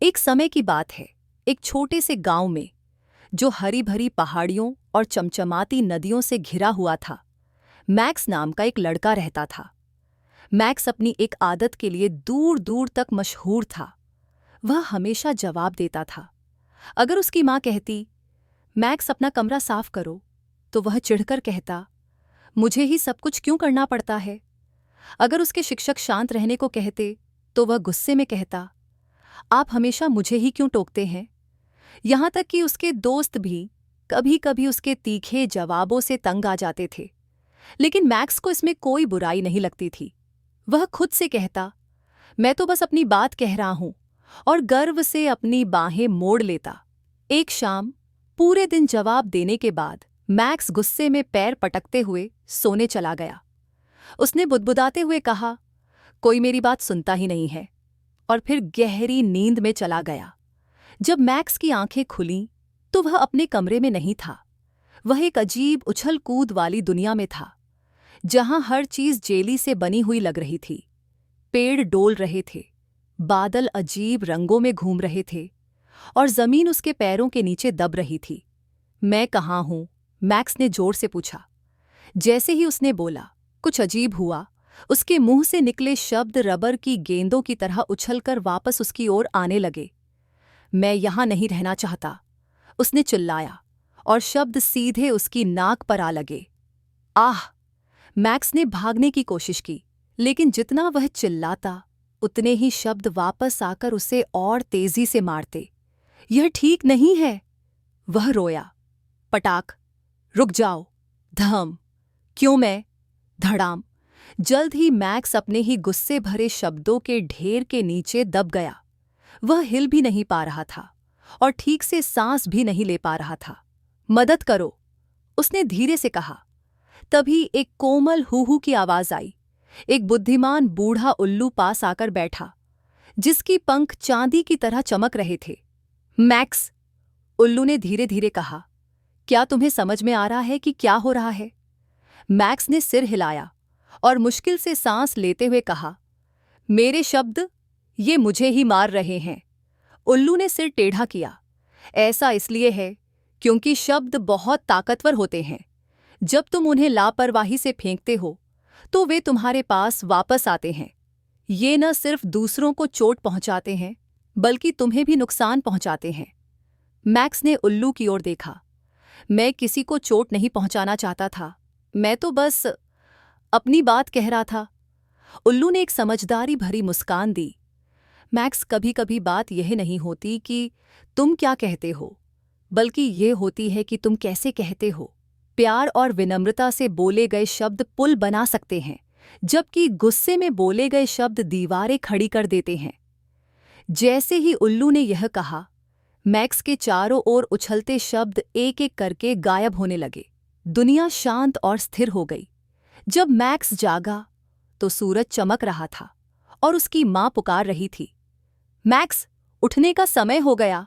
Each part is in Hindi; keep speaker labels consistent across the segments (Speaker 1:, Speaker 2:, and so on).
Speaker 1: एक समय की बात है। एक छोटे से गांव में, जो हरी भरी पहाड़ियों और चमचमाती नदियों से घिरा हुआ था, मैक्स नाम का एक लड़का रहता था। मैक्स अपनी एक आदत के लिए दूर दूर तक मशहूर था। वह हमेशा जवाब देता था। अगर उसकी माँ कहती, मैक्स अपना कमरा साफ करो, तो वह चिढ़कर कहता, मुझे ही सब कुछ क्यों करना पड़ता है। अगर उसके शिक्षक शांत रहने को कहते, तो वह गुस्से में कहता, आप हमेशा मुझे ही क्यों टोकते हैं। यहाँ तक कि उसके दोस्त भी कभी कभी उसके तीखे जवाबों से तंग आ जाते थे। लेकिन मैक्स को इसमें कोई बुराई नहीं लगती थी। वह खुद से कहता, मैं तो बस अपनी बात कह रहा हूं, और गर्व से अपनी बाहें मोड़ लेता। एक शाम, पूरे दिन जवाब देने के बाद मैक्स गुस्से में पैर पटकते हुए सोने चला गया। उसने बुदबुदाते हुए कहा, कोई मेरी बात सुनता ही नहीं है, और फिर गहरी नींद में चला गया। जब मैक्स की आंखें खुलीं, तो वह अपने कमरे में नहीं था। वह एक अजीब उछल कूद वाली दुनिया में था, जहां हर चीज जेली से बनी हुई लग रही थी। पेड़ डोल रहे थे, बादल अजीब रंगों में घूम रहे थे, और जमीन उसके पैरों के नीचे दब रही थी। मैं कहाँ हूं? मैक्स ने जोर से पूछा। जैसे ही उसने बोला, कुछ अजीब हुआ। उसके मुंह से निकले शब्द रबर की गेंदों की तरह उछलकर वापस उसकी ओर आने लगे। मैं यहां नहीं रहना चाहता, उसने चिल्लाया, और शब्द सीधे उसकी नाक पर आ लगे। आह! मैक्स ने भागने की कोशिश की, लेकिन जितना वह चिल्लाता, उतने ही शब्द वापस आकर उसे और तेजी से मारते। यह ठीक नहीं है, वह रोया। पटाक! रुक जाओ! धम! क्यों मैं? धड़ाम! जल्द ही मैक्स अपने ही गुस्से भरे शब्दों के ढेर के नीचे दब गया। वह हिल भी नहीं पा रहा था, और ठीक से सांस भी नहीं ले पा रहा था। मदद करो, उसने धीरे से कहा। तभी एक कोमल हूहू की आवाज आई। एक बुद्धिमान बूढ़ा उल्लू पास आकर बैठा, जिसकी पंख चांदी की तरह चमक रहे थे। मैक्स, उल्लू ने धीरे धीरे कहा, क्या तुम्हें समझ में आ रहा है कि क्या हो रहा है? मैक्स ने सिर हिलाया और मुश्किल से सांस लेते हुए कहा, मेरे शब्द, ये मुझे ही मार रहे हैं। उल्लू ने सिर टेढ़ा किया। ऐसा इसलिए है क्योंकि शब्द बहुत ताकतवर होते हैं। जब तुम उन्हें लापरवाही से फेंकते हो, तो वे तुम्हारे पास वापस आते हैं। ये न सिर्फ दूसरों को चोट पहुंचाते हैं, बल्कि तुम्हें भी नुकसान पहुंचाते हैं। मैक्स ने उल्लू की ओर देखा। मैं किसी को चोट नहीं पहुंचाना चाहता था, मैं तो बस अपनी बात कह रहा था। उल्लू ने एक समझदारी भरी मुस्कान दी। मैक्स, कभी कभी बात यह नहीं होती कि तुम क्या कहते हो, बल्कि ये होती है कि तुम कैसे कहते हो। प्यार और विनम्रता से बोले गए शब्द पुल बना सकते हैं, जबकि गुस्से में बोले गए शब्द दीवारें खड़ी कर देते हैं। जैसे ही उल्लू ने यह कहा, मैक्स के चारों ओर उछलते शब्द एक एक करके गायब होने लगे। दुनिया शांत और स्थिर हो गई। जब मैक्स जागा, तो सूरज चमक रहा था, और उसकी माँ पुकार रही थी, मैक्स, उठने का समय हो गया।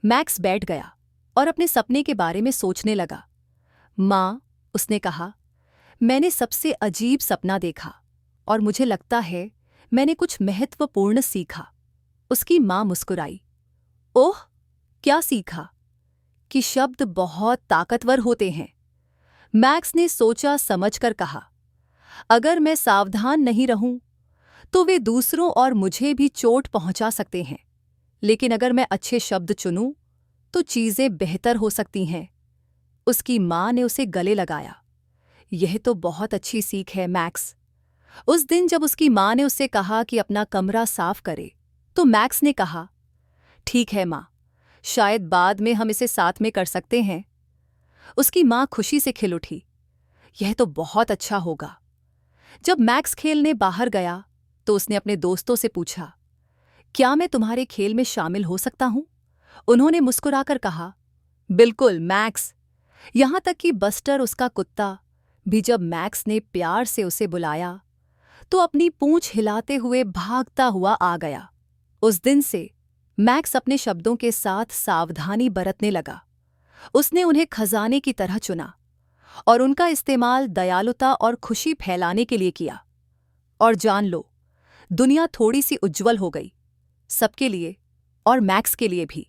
Speaker 1: मैक्स बैठ गया और अपने सपने के बारे में सोचने लगा। माँ, उसने कहा, मैंने सबसे अजीब सपना देखा, और मुझे लगता है मैंने कुछ महत्वपूर्ण सीखा। उसकी माँ मुस्कुराई। ओह, क्या सीखा? कि शब्द बहुत ताकतवर होते हैं। मैक्स ने सोचा समझकर कहा, अगर मैं सावधान नहीं रहूं, तो वे दूसरों और मुझे भी चोट पहुंचा सकते हैं। लेकिन अगर मैं अच्छे शब्द चुनूं, तो चीजें बेहतर हो सकती हैं। उसकी माँ ने उसे गले लगाया। यह तो बहुत अच्छी सीख है, मैक्स। उस दिन जब उसकी माँ ने उससे कहा कि अपना कमरा साफ करे, तो मैक्स ने कहा, ठीक है माँ, शायद बाद में हम इसे साथ में कर सकते हैं। उसकी माँ खुशी से खिल उठी। यह तो बहुत अच्छा होगा। जब मैक्स खेलने बाहर गया, तो उसने अपने दोस्तों से पूछा, क्या मैं तुम्हारे खेल में शामिल हो सकता हूं? उन्होंने मुस्कुराकर कहा, बिल्कुल मैक्स। यहां तक कि बस्टर, उसका कुत्ता, भी जब मैक्स ने प्यार से उसे बुलाया, तो अपनी पूंछ हिलाते हुए भागता हुआ आ गया। उस दिन से मैक्स अपने शब्दों के साथ सावधानी बरतने लगा। उसने उन्हें खजाने की तरह चुना, और उनका इस्तेमाल दयालुता और खुशी फैलाने के लिए किया। और जान लो, दुनिया थोड़ी सी उज्ज्वल हो गई, सबके लिए, और मैक्स के लिए भी।